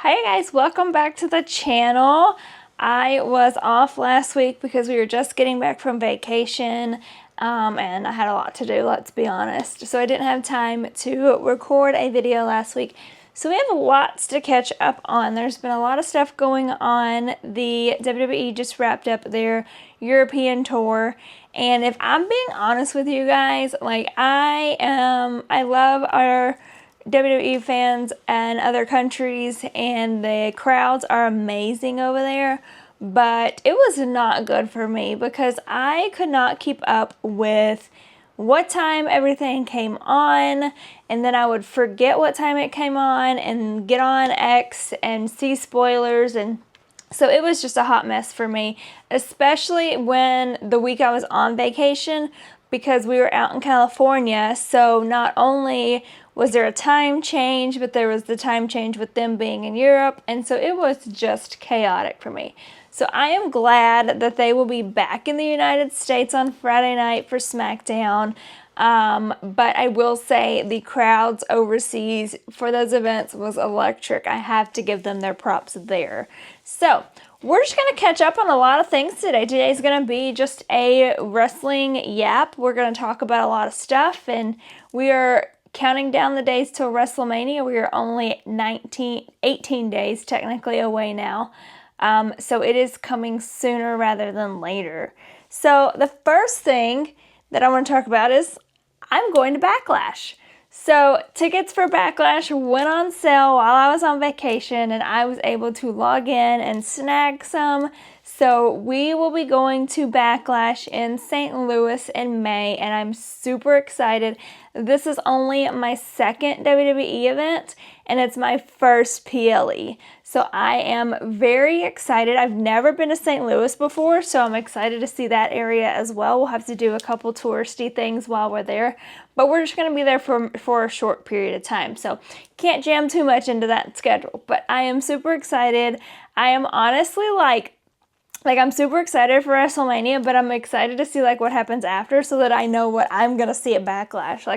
Hi guys, welcome back to the channel. I was off last week because we were just getting back from vacation and I had a lot to do, let's be honest. So I didn't have time to record a video last week. So we have lots to catch up on. There's been a lot of stuff going on. The WWE just wrapped up their European tour. And if I'm being honest with you guys, I love our WWE fans and other countries, and the crowds are amazing over there, but it was not good for me because I could not keep up with what time everything came on, and then I would forget what time it came on and get on X and see spoilers, and so it was just a hot mess for me, especially when the week I was on vacation, because we were out in California. So not only was there a time change, but there was the time change with them being in Europe. And so it was just chaotic for me. So I am glad that they will be back in the United States on Friday night for SmackDown. But I will say the crowds overseas for those events was electric. I have to give them their props there. So we're just going to catch up on a lot of things today. Today's going to be just a wrestling yap. We're going to talk about a lot of stuff, and we are counting down the days till WrestleMania. We are only 18 days technically away now. So it is coming sooner rather than later. So the first thing that I want to talk about is I'm going to Backlash. So tickets for Backlash went on sale while I was on vacation, and I was able to log in and snag some. So we will be going to Backlash in St. Louis in May, and I'm super excited. This is only my second WWE event, and it's my first PLE. So I am very excited. I've never been to St. Louis before, so I'm excited to see that area as well. We'll have to do a couple touristy things while we're there, but we're just going to be there for a short period of time. So can't jam too much into that schedule, but I am super excited. I am honestly I'm super excited for WrestleMania, but I'm excited to see what happens after so that I know what I'm going to see at Backlash.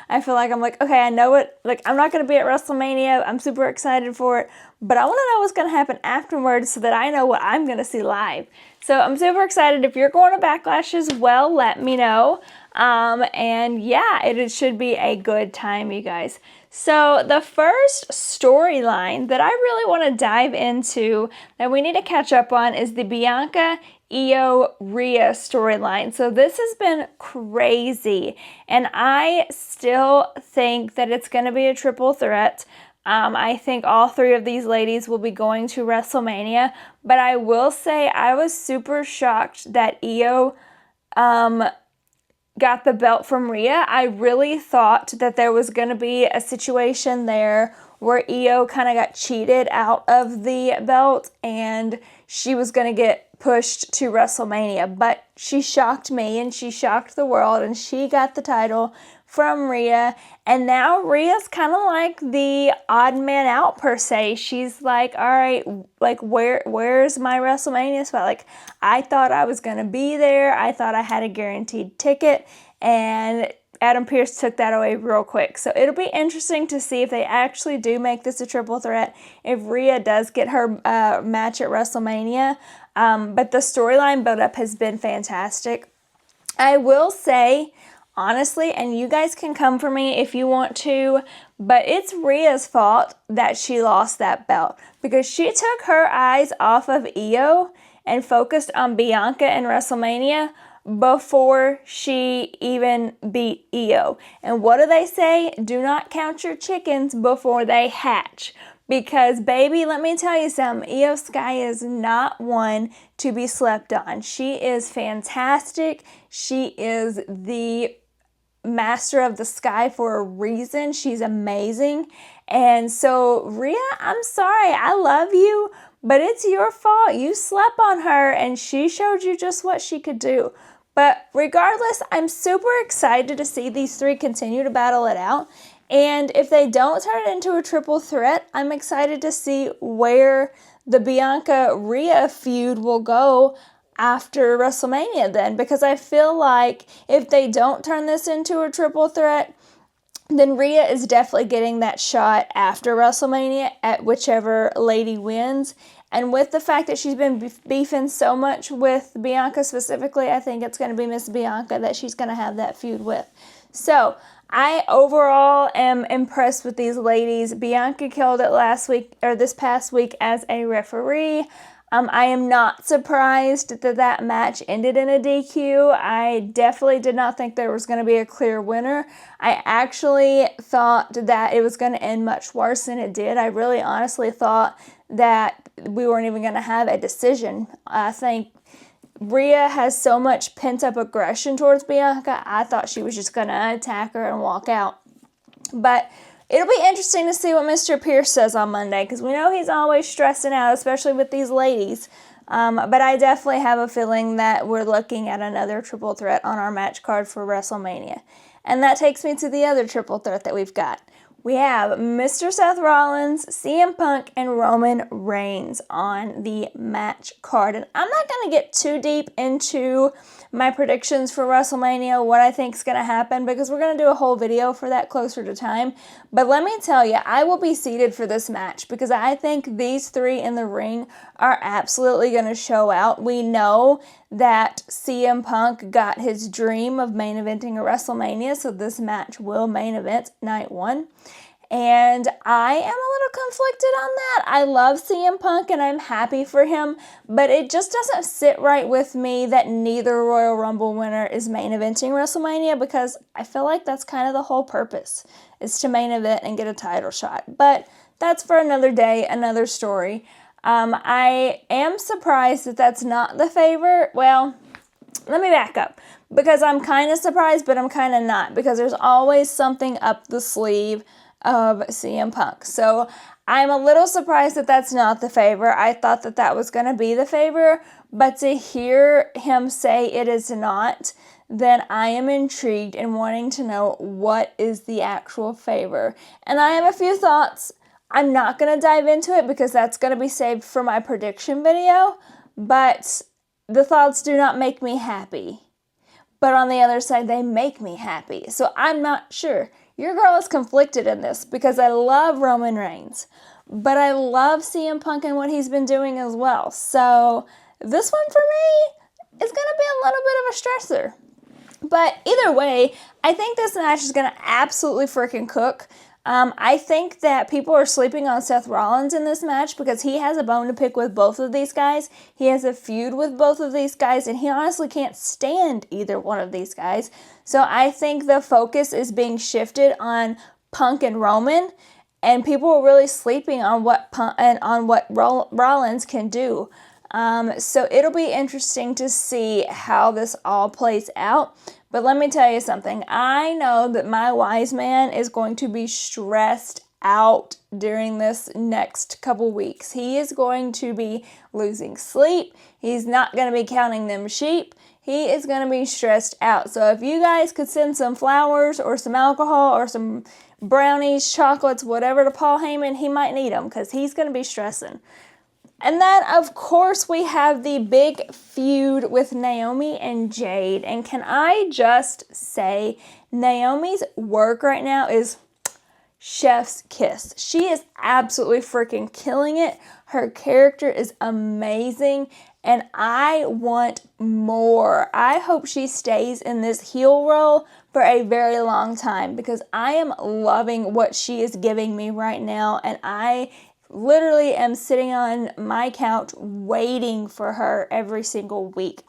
I feel okay, I know it. I'm not going to be at WrestleMania. I'm super excited for it, but I want to know what's going to happen afterwards so that I know what I'm going to see live. So I'm super excited. If you're going to Backlash as well, let me know. And yeah, it should be a good time, you guys. So the first storyline that I really want to dive into that we need to catch up on is the Bianca Io Rhea storyline. So this has been crazy, and I still think that it's going to be a triple threat. I think all three of these ladies will be going to WrestleMania, but I will say I was super shocked that Io got the belt from Rhea. I really thought that there was going to be a situation there where Io kind of got cheated out of the belt and she was going to get pushed to WrestleMania, but she shocked me and she shocked the world, and she got the title from Rhea, and now Rhea's kind of like the odd man out per se. She's like, all right, where's my WrestleMania spot? I thought I was going to be there. I thought I had a guaranteed ticket, and Adam Pearce took that away real quick. So it'll be interesting to see if they actually do make this a triple threat, if Rhea does get her match at WrestleMania. But the storyline build-up has been fantastic. I will say, honestly, and you guys can come for me if you want to, but it's Rhea's fault that she lost that belt because she took her eyes off of Io and focused on Bianca in WrestleMania before she even beat Io. And what do they say? Do not count your chickens before they hatch. Because, baby, let me tell you something, Io Sky is not one to be slept on. She is fantastic. She is the master of the sky for a reason. She's amazing. And so, Rhea, I'm sorry. I love you, but it's your fault. You slept on her, and she showed you just what she could do. But regardless, I'm super excited to see these three continue to battle it out. And if they don't turn it into a triple threat, I'm excited to see where the Bianca-Rhea feud will go after WrestleMania then. Because I feel like if they don't turn this into a triple threat, then Rhea is definitely getting that shot after WrestleMania at whichever lady wins. And with the fact that she's been beefing so much with Bianca specifically, I think it's going to be Miss Bianca that she's going to have that feud with. So I overall am impressed with these ladies. Bianca killed it this past week as a referee. I am not surprised that match ended in a DQ. I definitely did not think there was going to be a clear winner. I actually thought that it was going to end much worse than it did. I really honestly thought that we weren't even going to have a decision. I think Rhea has so much pent-up aggression towards Bianca. I thought she was just going to attack her and walk out. But it'll be interesting to see what Mr. Pierce says on Monday, because we know he's always stressing out, especially with these ladies. But I definitely have a feeling that we're looking at another triple threat on our match card for WrestleMania. And that takes me to the other triple threat that we've got. We have Mr. Seth Rollins, CM Punk, and Roman Reigns on the match card. And I'm not going to get too deep into my predictions for WrestleMania, what I think is going to happen, because we're going to do a whole video for that closer to time. But let me tell you, I will be seated for this match because I think these three in the ring are absolutely going to show out. We know that CM Punk got his dream of main eventing a WrestleMania, so this match will main event night one. And I am a little conflicted on that. I love CM Punk and I'm happy for him, but it just doesn't sit right with me that neither Royal Rumble winner is main eventing WrestleMania, because I feel like that's kind of the whole purpose, is to main event and get a title shot. But that's for another day, another story. I am surprised that that's not the favorite. Well, let me back up, because I'm kind of surprised, but I'm kind of not, because there's always something up the sleeve of CM Punk. So I'm a little surprised that that's not the favor. I thought that that was going to be the favor, but to hear him say it is not, then I am intrigued and wanting to know what is the actual favor. And I have a few thoughts. I'm not going to dive into it because that's going to be saved for my prediction video, but the thoughts do not make me happy. But on the other side, they make me happy. So I'm not sure. Your girl is conflicted in this because I love Roman Reigns, but I love CM Punk and what he's been doing as well. So this one for me is going to be a little bit of a stressor. But either way, I think this match is going to absolutely freaking cook. I think that people are sleeping on Seth Rollins in this match because he has a bone to pick with both of these guys. He has a feud with both of these guys, and he honestly can't stand either one of these guys. So I think the focus is being shifted on Punk and Roman, and people are really sleeping on what Rollins can do. So it'll be interesting to see how this all plays out. But let me tell you something. I know that my wise man is going to be stressed out during this next couple weeks. He is going to be losing sleep. He's not going to be counting them sheep. He is going to be stressed out. So if you guys could send some flowers or some alcohol or some brownies, chocolates, whatever to Paul Heyman, he might need them because he's going to be stressing. And then, of course, we have the big feud with Naomi and Jade. And can I just say, Naomi's work right now is chef's kiss. She is absolutely freaking killing it. Her character is amazing. And I want more. I hope she stays in this heel role for a very long time because I am loving what she is giving me right now. And I literally am sitting on my couch waiting for her every single week.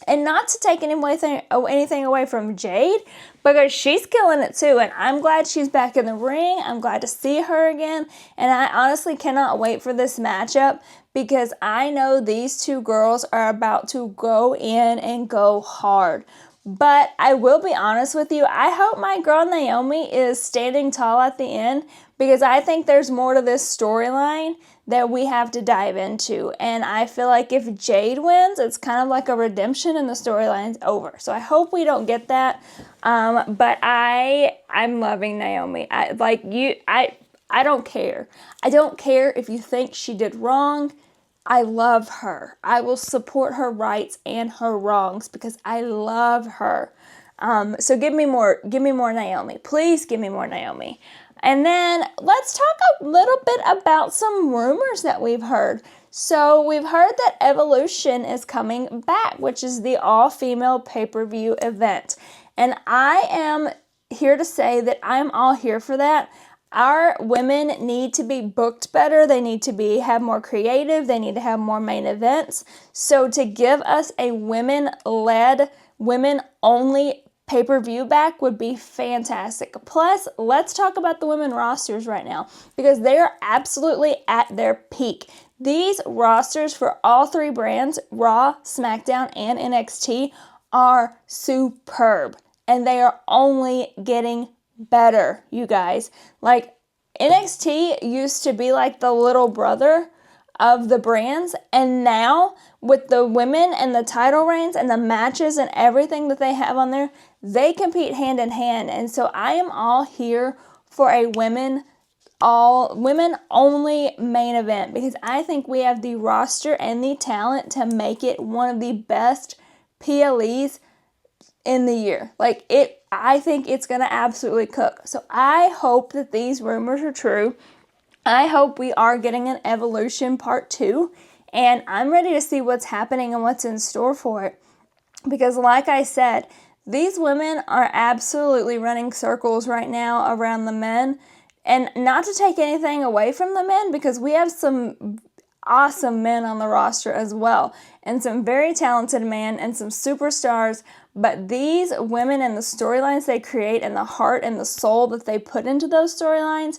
And not to take anything away from Jade, because she's killing it too. And I'm glad she's back in the ring. I'm glad to see her again. And I honestly cannot wait for this matchup because I know these two girls are about to go in and go hard. But I will be honest with you, I hope my girl Naomi is standing tall at the end because I think there's more to this storyline that we have to dive into. And I feel like if Jade wins, it's kind of like a redemption and the storyline's over. So I hope we don't get that. But I'm loving Naomi. I don't care. I don't care if you think she did wrong. I love her. I will support her rights and her wrongs because I love her. So give me more Naomi. Please give me more Naomi. And then let's talk a little bit about some rumors that we've heard. So we've heard that Evolution is coming back, which is the all-female pay-per-view event. And I am here to say that I'm all here for that. Our women need to be booked better. They need to have more creative. They need to have more main events. So to give us a women-led, women-only pay-per-view back would be fantastic. Plus, let's talk about the women rosters right now because they are absolutely at their peak. These rosters for all three brands, Raw, SmackDown, and NXT, are superb. And they are only getting better, you guys. Like, NXT used to be like the little brother of the brands, and now with the women and the title reigns and the matches and everything that they have on there, they compete hand in hand. And so I am all here for a women only main event because I think we have the roster and the talent to make it one of the best PLEs in the year. I think it's going to absolutely cook. So I hope that these rumors are true. I hope we are getting an Evolution Part 2, and I'm ready to see what's happening and what's in store for it. Because like I said, these women are absolutely running circles right now around the men. And not to take anything away from the men, because we have some awesome men on the roster as well, and some very talented men and some superstars, but these women and the storylines they create and the heart and the soul that they put into those storylines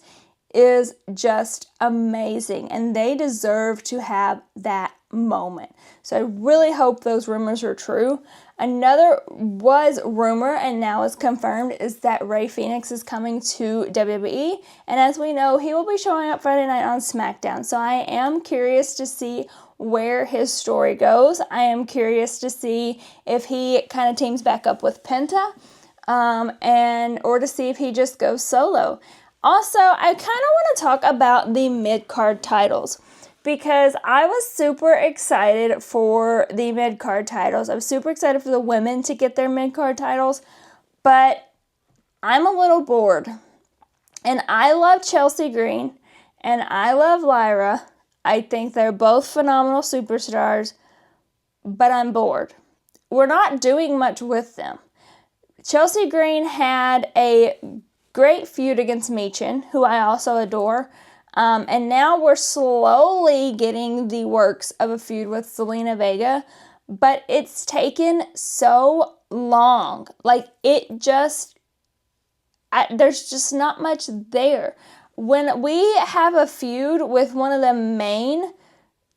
is just amazing, and they deserve to have that moment. So I really hope those rumors are true. Another was rumor and now is confirmed is that Rey Fenix is coming to WWE, and as we know, he will be showing up Friday night on SmackDown. So I am curious to see where his story goes. I am curious to see if he kind of teams back up with Penta, or to see if he just goes solo. Also, I kind of want to talk about the mid-card titles because I was super excited for the mid-card titles. I was super excited for the women to get their mid-card titles, but I'm a little bored. And I love Chelsea Green, and I love Lyra. I think they're both phenomenal superstars, but I'm bored. We're not doing much with them. Chelsea Green had a great feud against Michin, who I also adore. And now we're slowly getting the works of a feud with Zelina Vega, but it's taken so long. There's just not much there. When we have a feud with one of the main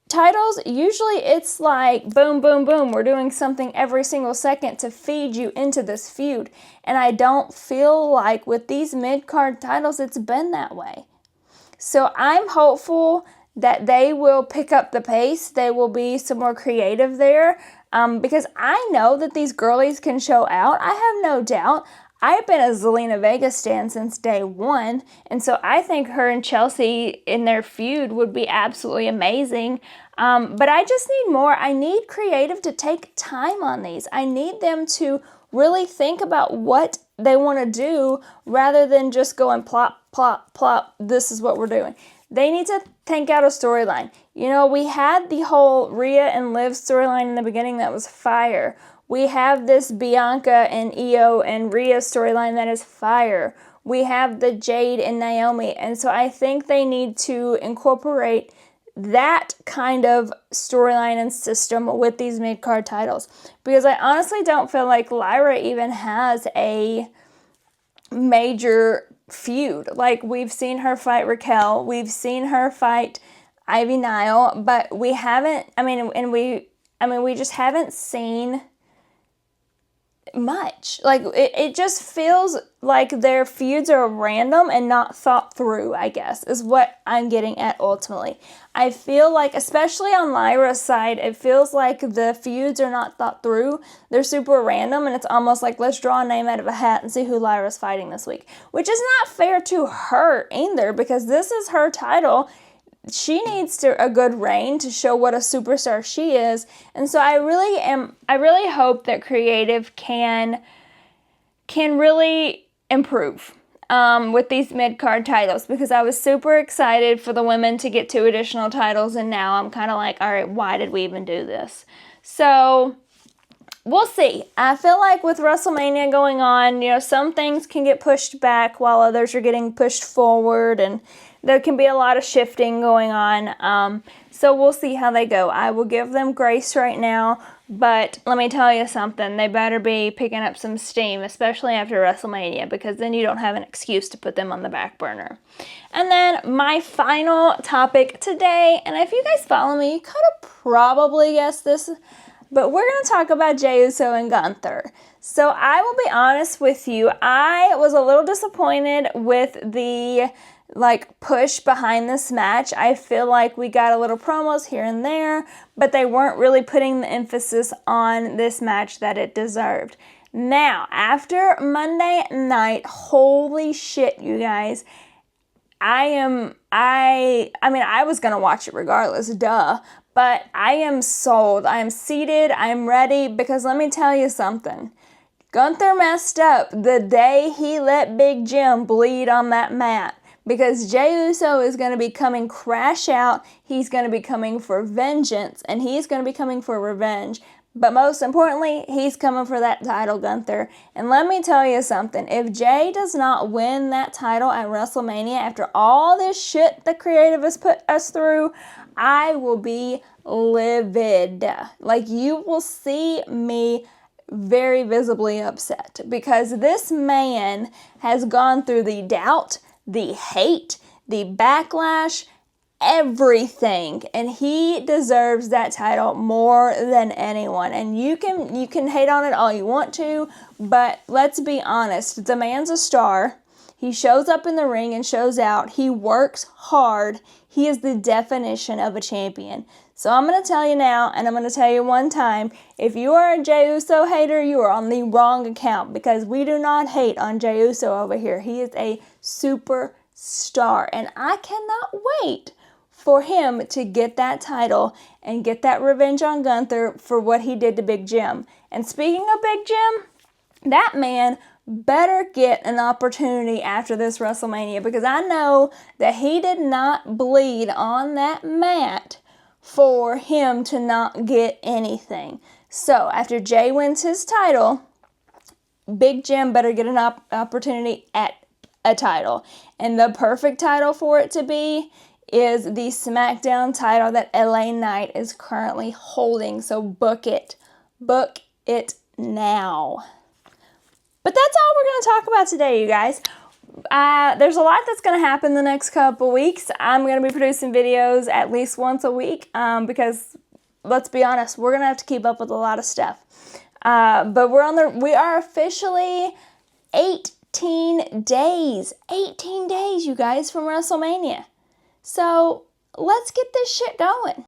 titles, usually it's like boom, boom, boom. We're doing something every single second to feed you into this feud. And I don't feel like with these mid-card titles, it's been that way. So I'm hopeful that they will pick up the pace. They will be some more creative there because I know that these girlies can show out. I have no doubt. I've been a Zelina Vega stan since day one, and so I think her and Chelsea in their feud would be absolutely amazing. But I just need more. I need creative to take time on these. I need them to really think about what they want to do rather than just going plop, plop, plop, this is what we're doing. They need to think out a storyline. You know, we had the whole Rhea and Liv storyline in the beginning that was fire. We have this Bianca and Io and Rhea storyline that is fire. We have the Jade and Naomi. And so I think they need to incorporate that kind of storyline and system with these mid-card titles. Because I honestly don't feel like Lyra even has a major feud. Like, we've seen her fight Raquel. We've seen her fight Ivy Nile. But we haven't, we just haven't seen much. Like, it just feels like their feuds are random and not thought through, I guess, is what I'm getting at ultimately. I feel like, especially on Lyra's side, it feels like the feuds are not thought through. They're super random, and it's almost like, let's draw a name out of a hat and see who Lyra's fighting this week, which is not fair to her either, because this is her title. She needs a good reign to show what a superstar she is. And so I really hope that creative can can really improve with these mid-card titles, because I was super excited for the women to get 2 additional titles, and now I'm kind of like, all right, why did we even do this? So we'll see. I feel like with WrestleMania going on, you know, some things can get pushed back while others are getting pushed forward, and there can be a lot of shifting going on. So we'll see how they go. I will give them grace right now, but let me tell you something. They better be picking up some steam, especially after WrestleMania, because then you don't have an excuse to put them on the back burner. And then my final topic today, and if you guys follow me, you could have probably guessed this, but we're going to talk about Jey Uso and Gunther. So I will be honest with you, I was a little disappointed with the push behind this match. I feel like we got a little promos here and there, but they weren't really putting the emphasis on this match that it deserved. Now, after Monday night, holy shit, you guys, I mean, I was going to watch it regardless, duh, but I am sold. I am seated. I am ready, because let me tell you something. Gunther messed up the day he let Big Jim bleed on that mat, because Jey Uso is going to be coming crash out. He's going to be coming for vengeance, and he's going to be coming for revenge. But most importantly, he's coming for that title, Gunther. And let me tell you something. If Jey does not win that title at WrestleMania after all this shit the creative has put us through, I will be livid. Like, you will see me very visibly upset, because this man has gone through the doubt, the hate, the backlash, everything, and he deserves that title more than anyone. And you can hate on it all you want to, but let's be honest, the man's a star. He shows up in the ring and shows out. He works hard. He is the definition of a champion. So I'm going to tell you now, and I'm going to tell you one time, if you are a Jey Uso hater, you are on the wrong account, because we do not hate on Jey Uso over here. He is a superstar, and I cannot wait for him to get that title and get that revenge on Gunther for what he did to Big Jim. And speaking of Big Jim, that man better get an opportunity after this WrestleMania, because I know that he did not bleed on that mat for him to not get anything. So after Jey wins his title, Big Jim better get an opportunity at a title. And the perfect title for it to be is the SmackDown title that LA Knight is currently holding. So book it. Book it now. But that's all we're going to talk about today, you guys. There's a lot that's going to happen the next couple weeks. I'm going to be producing videos at least once a week, because let's be honest, we're going to have to keep up with a lot of stuff. But we are officially 18 days, you guys, from WrestleMania. So let's get this shit going.